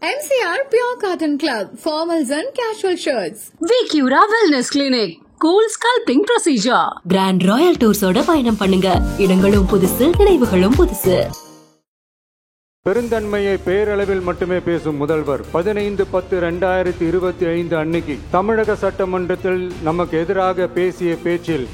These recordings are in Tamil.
MCR Pure Cotton Club, formals and casual shirts. Vicura Wellness Clinic, cool sculpting procedure. Grand Royal Tours ஓட பயணம் பண்ணுங்க. இடங்களும் புதுசு, நினைவுகளும் புதுசு. பெருந்தன்மையை பேரளவில் மட்டுமே பேசும் முதல்வர் 15/10/2025 அன்னைக்கு தமிழக சட்டமன்றத்தில் நமக்கு எதிராக பேசிய பேச்சில்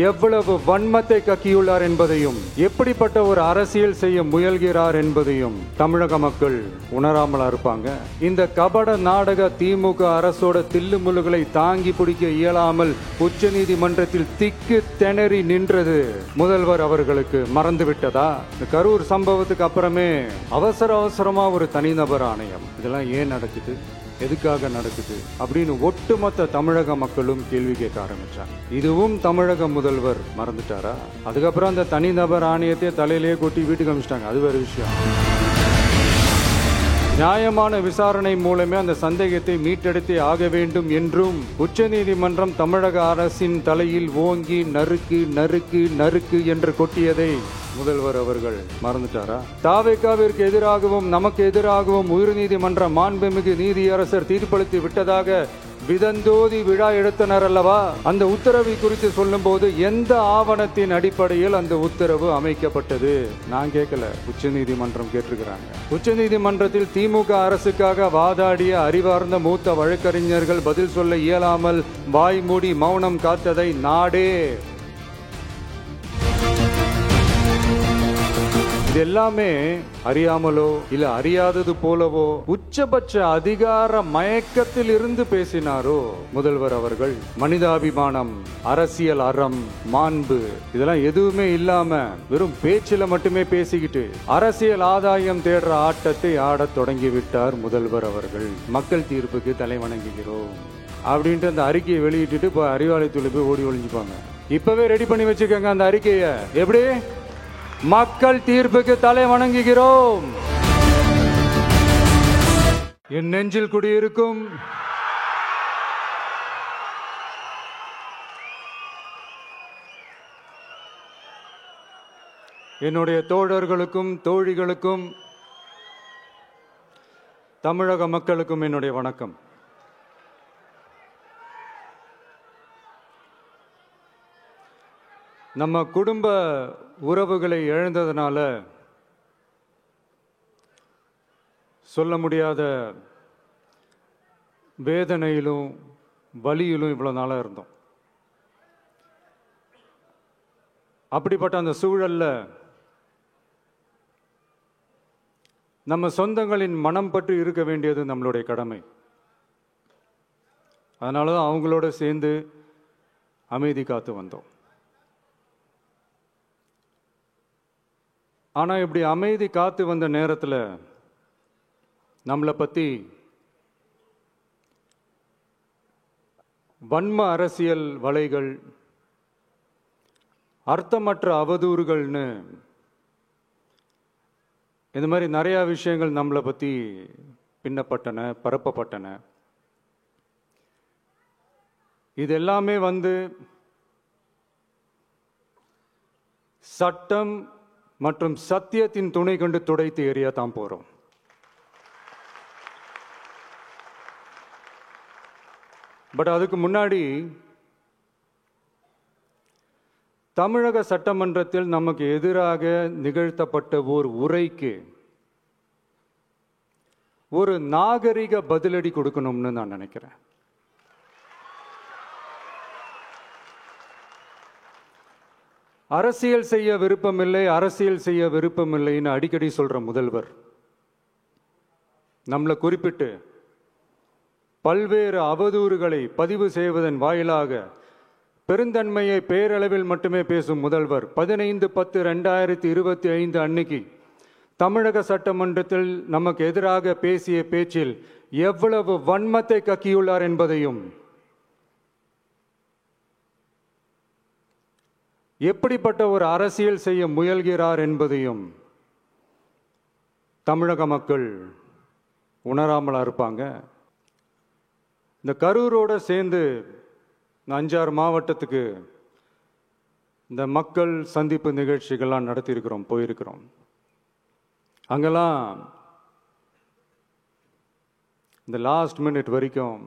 எவ்வளவு வன்மத்தை கக்கியுள்ளார் என்பதையும் எப்படிப்பட்ட ஒரு அரசியல் செய்ய முயல்கிறார் என்பதையும் தமிழக மக்கள் உணராமலா இருப்பாங்க. இந்த கபட நாடக திமுக அரசோட தில்லுமுல்லுகளை தாங்கி பிடிக்க இயலாமல் உச்ச நீதிமன்றத்தில் திக்கு திணறி நின்றது முதல்வர் அவர்களுக்கு மறந்துவிட்டதா? இந்த கரூர் சம்பவத்துக்கு அப்புறமே அவசரமா ஒரு தனிநபர் ஆணையம், இதெல்லாம் ஏன் நடக்குது, எதுக்காக நடக்குது அப்படின்னு ஒட்டுமொத்த தமிழக மக்களும் கேள்வி கேட்க ஆரம்பிச்சாங்க. இதுவும் தமிழக முதல்வர் மறந்துட்டாரா? அதுக்கப்புறம் அந்த தனிநபர் ஆணையத்தை தலையிலேயே கொட்டி வீட்டுக்கு அனுப்பிச்சிட்டாங்க. அது வேற விஷயம். நியாயமான விசாரணை மூலமே அந்த சந்தேகத்தை மீட்டெடுத்தே ஆக வேண்டும் என்றும் உச்சநீதிமன்றம் தமிழக அரசின் தலையில் ஓங்கி நறுக்கு நறுக்கு நறுக்கு என்று கொட்டியதை முதல்வர் அவர்கள் மறந்துட்டாரா? தாவேகாவிற்கு எதிராகவும் நமக்கு எதிராகவும் உயர்நீதிமன்ற மாண்புமிகு நீதியரசர் தீர்ப்பளித்து விட்டதாக விதந்தோதி விழா எடுத்தனர் அல்லவா? அந்த உத்தரவை குறித்து சொல்லும் போது எந்த ஆவணத்தின் அடிப்படையில் அந்த உத்தரவு அமைக்கப்பட்டது? நான் கேட்கல, உச்ச நீதிமன்றம் கேட்டிருக்கிறாங்க. உச்ச நீதிமன்றத்தில் திமுக அரசுக்காக வாதாடிய அறிவார்ந்த மூத்த வழக்கறிஞர்கள் பதில் சொல்ல இயலாமல் வாய் மூடி மௌனம் காத்ததை நாடே இது எல்லாமே அறியாமலோ இல்ல அறியாதது போலவோ உச்சபட்ச அதிகார மயக்கத்தில் இருந்து பேசினாரோ முதல்வர் அவர்கள். மனிதாபிமானம், அரசியல் அறம், மாண்பு இதெல்லாம் எதுவுமே இல்லாம வெறும் பேச்சில மட்டுமே பேசிக்கிட்டு அரசியல் ஆதாயம் தேடுற ஆட்டத்தை ஆடத் தொடங்கிவிட்டார் முதல்வர் அவர்கள். மக்கள் தீர்ப்புக்கு தலை வணங்குகிறோம் அப்படின்ட்டு அந்த அறிக்கையை வெளியிட்டு இப்ப அறிவாலயத்துல போய் ஓடி ஒளிஞ்சுப்பாங்க. இப்பவே ரெடி பண்ணி வச்சுக்கோங்க அந்த அறிக்கையை. எப்படி? மக்கள் தீர்ப்புக்கு தலை வணங்குகிறோம். என் நெஞ்சில் குடியிருக்கும் என்னுடைய தோழர்களுக்கும் தோழிகளுக்கும் தமிழக மக்களுக்கும் என்னுடைய வணக்கம். நம்ம குடும்ப உறவுகளை இழந்ததுனால சொல்ல முடியாத வேதனையிலும் வலியிலும் இவ்வளவு நாளா இருந்தோம். அப்படிப்பட்ட அந்த சூழல்ல நம்ம சொந்தங்களின் மனம் பற்றி இருக்க வேண்டியது நம்மளுடைய கடமை. அதனாலதான் அவங்களோட சேர்ந்து அமைதி காத்து வந்தோம். ஆனா இப்படி அமைதி காத்து வந்த நேரத்தில் நம்மளை பத்தி வன்ம அரசியல் வலைகள், அர்த்தமற்ற அவதூறுகள்னு இந்த மாதிரி நிறைய விஷயங்கள் நம்மளை பத்தி பின்னப்பட்டன, பரப்பப்பட்டன. இது எல்லாமே சட்டம் மற்றும் சத்தியத்தின் துணை கொண்டு துடைத்து எறிய தான் போறோம். பட் அதுக்கு முன்னாடி தமிழக சட்டமன்றத்தில் நமக்கு எதிராக நிகழ்த்தப்பட்ட ஒரு உரைக்கு ஒரு நாகரிக பதிலடி கொடுக்கணும்னு நான் நினைக்கிறேன். அரசியல் செய்ய விருப்பமில்லை, அரசியல் செய்ய விருப்பமில்லைன்னு அடிக்கடி சொல்ற முதல்வர் நம்மளை குறிப்பிட்டு பல்வேறு அவதூறுகளை பதிவு செய்வதன் வாயிலாக பெருந்தன்மையை பேரளவில் மட்டுமே பேசும் முதல்வர் 15/10/2025 அன்னைக்கு தமிழக சட்டமன்றத்தில் நமக்கு எதிராக பேசிய பேச்சில் எவ்வளவு வன்மத்தை கக்கியுள்ளார் என்பதையும் எப்படிப்பட்ட ஒரு அரசியல் செய்ய முயல்கிறார் என்பதையும் தமிழக மக்கள் உணராமலா இருப்பாங்க. இந்த கரூரோட சேர்ந்து 5-6 மாவட்டத்துக்கு இந்த மக்கள் சந்திப்பு நிகழ்ச்சிகள்லாம் நடத்தியிருக்கிறோம், போயிருக்கிறோம். அங்கெல்லாம் இந்த லாஸ்ட் மினிட் வரைக்கும்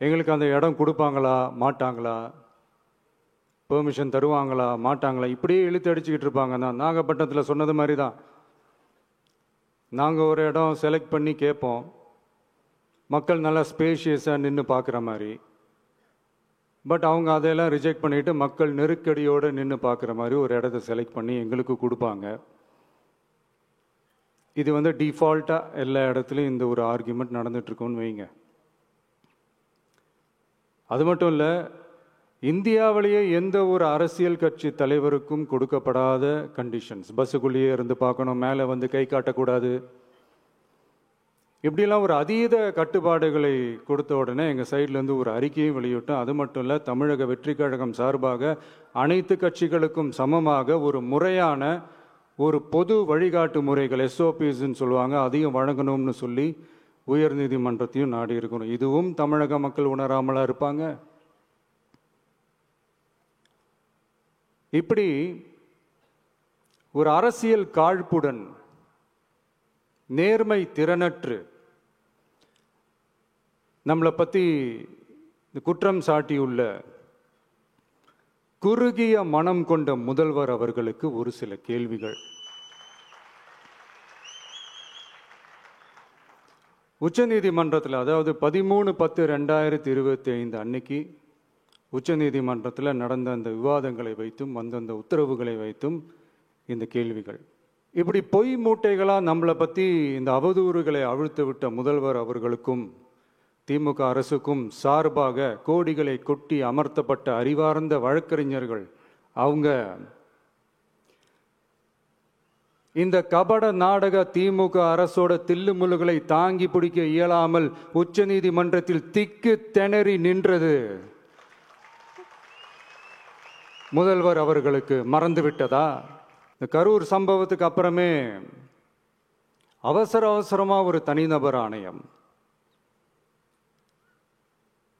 எங்களுக்கு அந்த இடம் கொடுப்பாங்களா மாட்டாங்களா, பெர்மிஷன் தருவாங்களா மாட்டாங்களா, இப்படியே இழுத்து அடிச்சுக்கிட்டு இருப்பாங்க. தான் நாகப்பட்டினத்தில் சொன்னது மாதிரி தான். நாங்கள் ஒரு இடம் செலக்ட் பண்ணி கேட்போம், மக்கள் நல்லா ஸ்பேஷியஸாக நின்று பார்க்குற மாதிரி. பட் அவங்க அதையெல்லாம் ரிஜெக்ட் பண்ணிவிட்டு மக்கள் நெருக்கடியோடு நின்று பார்க்குற மாதிரி ஒரு இடத்த செலக்ட் பண்ணி எங்களுக்கு கொடுப்பாங்க. இது டிஃபால்ட்டாக எல்லா இடத்துலையும் இந்த ஒரு ஆர்கியூமெண்ட் நடந்துட்டுருக்குன்னு வைங்க. அது மட்டும் இல்லை, இந்தியாவிலேயே எந்த ஒரு அரசியல் கட்சி தலைவருக்கும் கொடுக்கப்படாத கண்டிஷன்ஸ். பஸ்ஸுக்குள்ளேயே இருந்து பார்க்கணும், மேலே கை காட்டக்கூடாது, இப்படிலாம் ஒரு அதீத கட்டுப்பாடுகளை கொடுத்த உடனே எங்கள் சைட்லேருந்து ஒரு அறிக்கையும் வெளியிட்டோம். அது மட்டும் இல்லை, தமிழக வெற்றி கழகம் சார்பாக அனைத்து கட்சிகளுக்கும் சமமாக ஒரு முறையான ஒரு பொது வழிகாட்டு முறைகள் SOPஸ்ன்னு சொல்லுவாங்க, அதையும் வழங்கணும்னு சொல்லி உயர்நீதிமன்றத்தையும் நாடி இருக்கணும். இதுவும் தமிழக மக்கள் உணராமலா இருப்பாங்க? இப்படி ஒரு அரசியல் காழ்ப்புடன், நேர்மை திறனற்று நம்மளை பற்றி குற்றம் சாட்டியுள்ள குறுகிய மனம் கொண்ட முதல்வர் அவர்களுக்கு ஒரு சில கேள்விகள். உச்சநீதிமன்றத்தில், அதாவது 13/10/2025 அன்னைக்கு உச்சநீதிமன்றத்தில் நடந்த அந்த விவாதங்களை வைத்தும் வந்தந்த உத்தரவுகளை வைத்தும் இந்த கேள்விகள். இப்படி பொய் மூட்டைகளாக நம்மளை பற்றி இந்த அவதூறுகளை அவிழ்த்து விட்ட முதல்வர் அவர்களுக்கும் திமுக அரசுக்கும் சார்பாக கோடிகளை கொட்டி அமர்த்தப்பட்ட அறிவார்ந்த வழக்கறிஞர்கள் அவங்க இந்த கபட நாடக திமுக அரசோட தில்லுமுல்லுகளை தாங்கி பிடிக்க இயலாமல் உச்ச நீதிமன்றத்தில் திக்கு திணறி நின்றது முதல்வர் அவர்களுக்கு மறந்துவிட்டதா? இந்த கரூர் சம்பவத்துக்கு அப்புறமே அவசரமா ஒரு தனிநபர் ஆணையம்,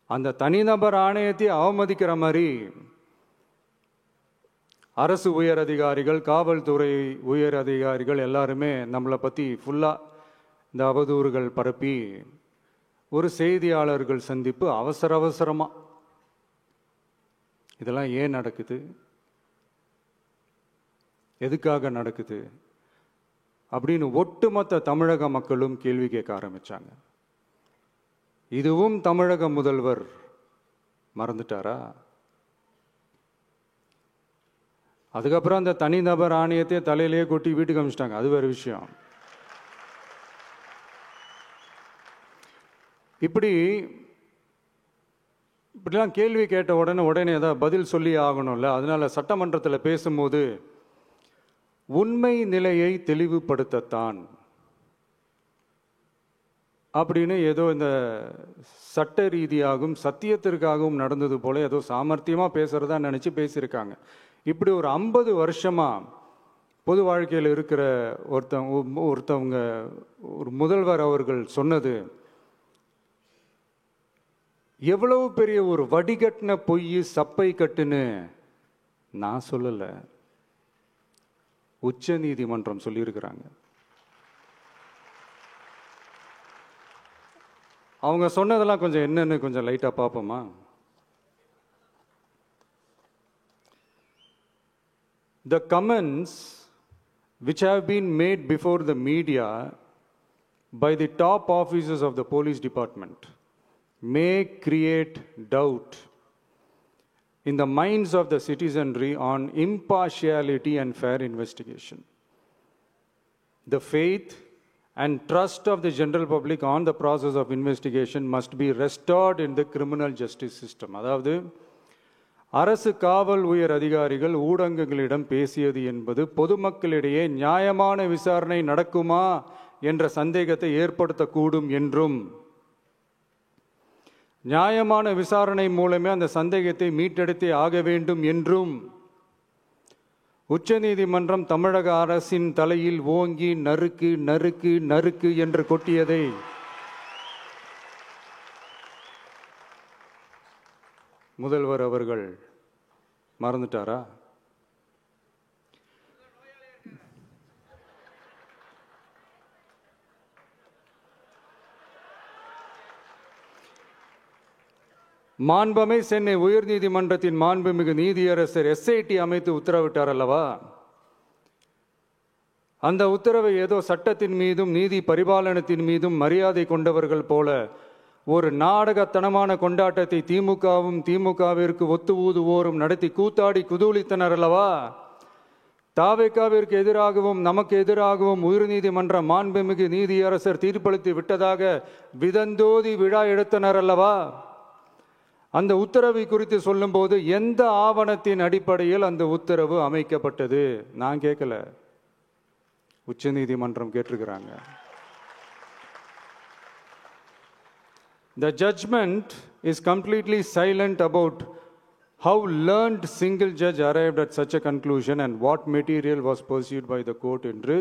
அந்த தனிநபர் ஆணையத்தை அவமதிக்கிற மாதிரி அரசு உயர் அதிகாரிகள், காவல்துறை உயர் அதிகாரிகள் எல்லாருமே நம்மளை பற்றி ஃபுல்லாக இந்த அவதூறுகள் பரப்பி ஒரு செய்தியாளர்கள் சந்திப்பு அவசரமாக. இதெல்லாம் ஏன் நடக்குது, எதுக்காக நடக்குது அப்படின்னு ஒட்டுமொத்த தமிழக மக்களும் கேள்வி கேட்க ஆரம்பிச்சாங்க. இதுவும் தமிழக முதல்வர் மறந்துட்டாரா? அதுக்கப்புறம் அந்த தனிநபர் ஆணையத்தை தலையிலேயே கொட்டி வீட்டுக்கு அனுப்பிச்சிட்டாங்க, அது வேறு விஷயம். இப்படிலாம் கேள்வி கேட்ட உடனே ஏதாவது பதில் சொல்லி ஆகணும்ல. அதனால சட்டமன்றத்தில் பேசும்போது உண்மை நிலையை தெளிவுபடுத்தத்தான் அப்படின்னு ஏதோ இந்த சட்ட ரீதியாகவும் சத்தியத்திற்காகவும் நடந்தது போல ஏதோ சாமர்த்தியமாக பேசுறதா நினச்சி பேசியிருக்காங்க. இப்படி ஒரு 50 வருஷமா பொது வாழ்க்கையில் இருக்கிற ஒருத்தவங்க ஒரு முதல்வர் அவர்கள் சொன்னது எவ்வளவு பெரிய ஒரு வடிகட்டின பொய், சப்பை கட்டுன்னு நான் சொல்லலை, உச்ச நீதிமன்றம் சொல்லியிருக்கிறாங்க. அவங்க சொன்னதெல்லாம் கொஞ்சம் என்னன்னு கொஞ்சம் லைட்டா பார்ப்போமா? The comments which have been made before the media by the top officers of the police department may create doubt in the minds of the citizenry on impartiality and fair investigation. The faith and trust of the general public on the process of investigation must be restored in the criminal justice system. அதாவது அரசு காவல் உயர் அதிகாரிகள் ஊடகங்களிடம் பேசியது என்பது பொதுமக்களிடையே நியாயமான விசாரணை நடக்குமா என்ற சந்தேகத்தை ஏற்படுத்தக்கூடும் என்றும், நியாயமான விசாரணை மூலமே அந்த சந்தேகத்தை மீட்டெடுத்தே ஆக வேண்டும் என்றும் உச்ச நீதிமன்றம் தமிழக அரசின் தலையில் ஓங்கி நறுக்கு நறுக்கு நறுக்கு என்று கொட்டியதை முதல்வர் அவர்கள் மறந்துட்டாரா? மாண்புமை சென்னை உயர்நீதிமன்றத்தின் மாண்புமிகு நீதியரசர் எஸ்ஐடி அமைத்து உத்தரவிட்டார் அல்லவா? அந்த உத்தரவை ஏதோ சட்டத்தின் மீதும் நீதி பரிபாலனத்தின் மீதும் மரியாதை கொண்டவர்கள் போல ஒரு நாடகத்தனமான கொண்டாட்டத்தை திமுகவும் திமுகவிற்கு ஒத்து ஊதுவோரும் நடத்தி கூத்தாடி குதூளித்தனர் அல்லவா? தாவேகாவிற்கு எதிராகவும் நமக்கு எதிராகவும் உயர்நீதிமன்ற மாண்புமிகு நீதியரசர் தீர்ப்பளித்து விட்டதாக விதந்தோதி விழா எடுத்தனர் அல்லவா? அந்த உத்தரவை குறித்து சொல்லும்போது எந்த ஆவணத்தின் அடிப்படையில் அந்த உத்தரவு அமைக்கப்பட்டது? நான் கேட்கல, உச்ச நீதிமன்றம் கேட்டிருக்கிறாங்க. The judgment is completely silent about how learned single judge arrived at such a conclusion and what material was pursued by the court என்று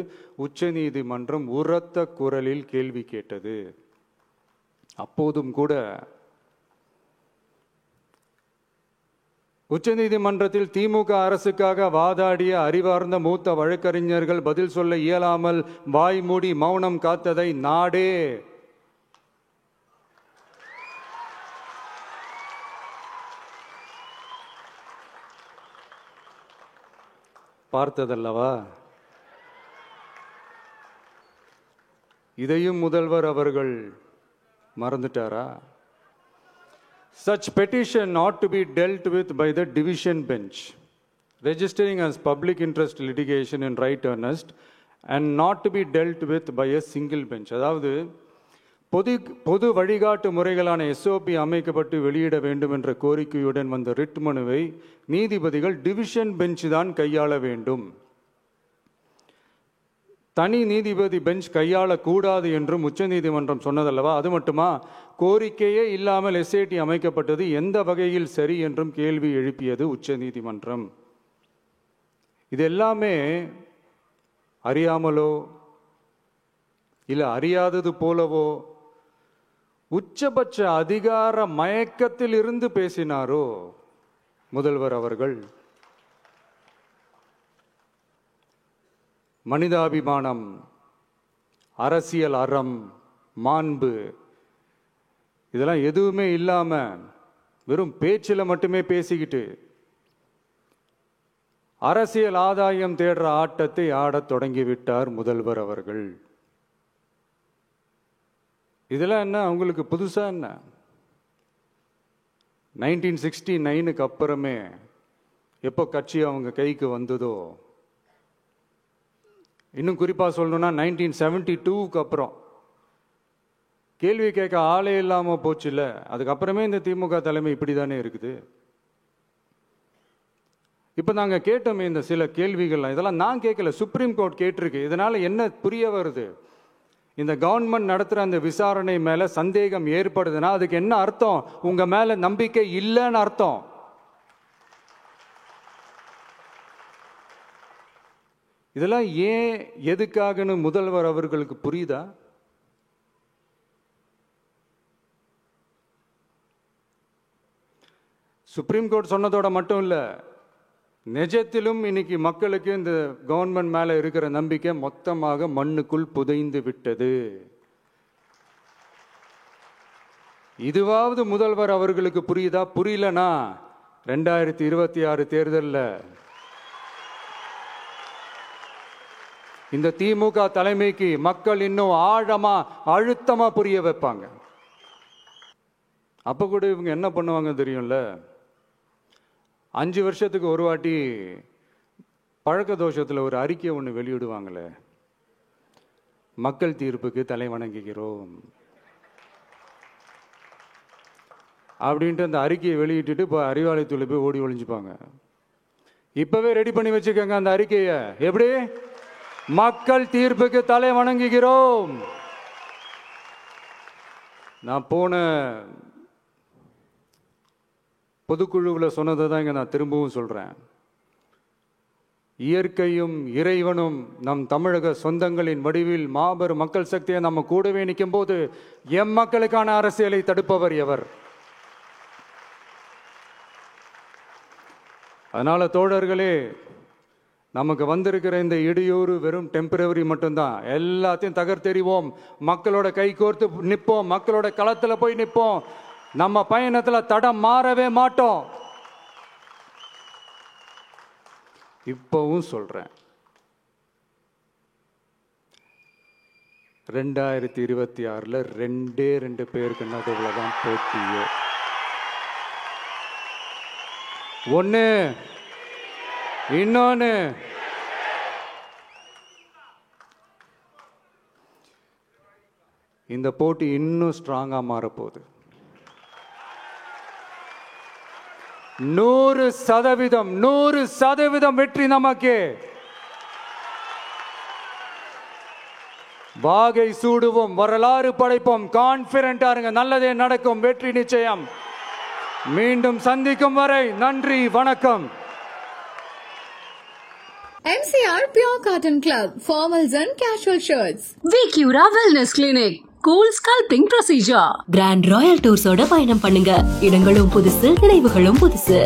உச்ச நீதிமன்றம் உரத்த குரலில் கேள்வி கேட்டது. அப்போதும் கூட உச்ச நீதிமன்றத்தில் திமுக அரசுக்காக வாதாடிய அறிவார்ந்த மூத்த வழக்கறிஞர்கள் பதில் சொல்ல இயலாமல் வாய் மூடி மௌனம் காத்ததை நாடே பார்த்ததல்லவா? இதையும் முதல்வர் அவர்கள் மறந்துட்டாரா? Such petition ought to be dealt with by the division bench, registering as public interest litigation in right earnest and not to be dealt with by a single bench. அதாவது பொது வழிகாட்டு முறைகளான எஸ்ஓபி அமைக்கப்பட்டு வெளியிட வேண்டும் என்ற கோரிக்கையுடன் வந்த ரிட் மனுவை நீதிபதிகள் டிவிஷன் பெஞ்ச் தான் கையாள வேண்டும், தனி நீதிபதி பெஞ்ச் கையாளக்கூடாது என்றும் உச்ச நீதிமன்றம் சொன்னதல்லவா? அது மட்டுமா, கோரிக்கையே இல்லாமல் எஸ்ஐடி அமைக்கப்பட்டது எந்த வகையில் சரி என்றும் கேள்வி எழுப்பியது உச்ச நீதிமன்றம். இது எல்லாமே அறியாமலோ இல்லை அறியாதது போலவோ உச்சபட்ச அதிகார மயக்கத்தில் இருந்து பேசினாரோ முதல்வர் அவர்கள்? மனிதாபிமானம், அரசியல் அறம், மாண்பு இதெல்லாம் எதுவுமே இல்லாம வெறும் பேச்சில் மட்டுமே பேசிக்கிட்டு அரசியல் ஆதாயம் தேடுற ஆட்டத்தை ஆடத் தொடங்கிவிட்டார் முதல்வர் அவர்கள். இதெல்லாம் என்ன அவங்களுக்கு புதுசா? என்ன 1969க்கு அப்புறமே எப்போ கட்சி அவங்க கைக்கு வந்ததோ, இன்னும் குறிப்பாக சொல்லணும்னா 1972க்கு அப்புறம் கேள்வி கேட்க ஆளே இல்லாமல் போச்சு இல்லை, அதுக்கப்புறமே இந்த திமுக தலைமை இப்படி தானே இருக்குது. இப்போ நாங்கள் கேட்டோமே இந்த சில கேள்விகள்லாம், இதெல்லாம் நான் கேட்கல, சுப்ரீம் கோர்ட் கேட்டிருக்கு. இதனால என்ன புரிய வருது? இந்த கவர்மெண்ட் நடத்துகிற அந்த விசாரணை மேலே சந்தேகம் ஏற்படுதுன்னா அதுக்கு என்ன அர்த்தம்? உங்க மேல நம்பிக்கை இல்லைன்னு அர்த்தம். இதெல்லாம் ஏன் எதுக்காகன்னு முதல்வர் அவர்களுக்கு புரியுதா? சுப்ரீம் கோர்ட் சொன்னதோட மட்டும் இல்லை, நிஜத்திலும் இன்னைக்கு மக்களுக்கு இந்த கவர்மெண்ட் மேல இருக்கிற நம்பிக்கை மொத்தமாக மண்ணுக்குள் புதைந்து விட்டது. இதுவாவது முதல்வர் அவர்களுக்கு புரியுதா? புரியலனா 2026 தேர்தலில் இந்த திமுக தலைமைக்கு மக்கள் இன்னும் ஆழமா அழுத்தமா புரிய வைப்பாங்க. அப்ப கூட இவங்க என்ன பண்ணுவாங்க தெரியும்ல, 5 வருஷத்துக்கு ஒரு வாட்டி பழக்க தோஷத்தில் ஒரு அறிக்கை ஒன்று வெளியிடுவாங்களே, மக்கள் தீர்ப்புக்கு தலை வணங்குகிறோம் அப்படின்ட்டு அந்த அறிக்கையை வெளியிட்டுட்டு இப்போ அறிவாலயத்தில் போய் ஓடி ஒளிஞ்சுப்பாங்க. இப்பவே ரெடி பண்ணி வச்சுக்கோங்க அந்த அறிக்கையை. எப்படி? மக்கள் தீர்ப்புக்கு தலை வணங்குகிறோம். நான் போன பொதுக்குழுவில் சொன்னதை தான் இங்கே நான் திரும்பவும் சொல்கிறேன். இயற்கையும் இறைவனும் நம் தமிழக சொந்தங்களின் வடிவில் மாபெரும் மக்கள் சக்தியை நம்ம கூடவே நிற்கும் போது எம் மக்களுக்கான அரசியலை தடுப்பவர் எவர்? அதனால தோழர்களே, நமக்கு வந்திருக்கிற இந்த இடையூறு வெறும் டெம்பரவரி மட்டும்தான். எல்லாத்தையும் தகர்த்தெறிவோம், மக்களோட கை கோர்த்து நிற்போம், மக்களோட களத்தில் போய் நிற்போம். நம்ம பயணத்துல தடம் மாறவே மாட்டோம். இப்பவும் சொல்றேன், 2026 2 பேருக்கு நடுவுலதான் போட்டியே. ஒண்ணு, இன்னொன்னு இந்த போட்டி இன்னும் ஸ்ட்ராங்கா மாறப்போகுது. 100% வெற்றி நமக்கு. வாகை சூடுவோம், வரலாறு படைப்போம். கான்பிடென்டா இருங்க, நல்லதே நடக்கும், வெற்றி நிச்சயம். மீண்டும் சந்திக்கும் வரை நன்றி, வணக்கம். MCR Pure Cotton Club, formals and casual shirts. Vicura Wellness Clinic, cool sculpting procedure. Grand Royal டூர்ஸோட பயணம் பண்ணுங்க. இடங்களும் புதுசு, நினைவுகளும் புதுசு.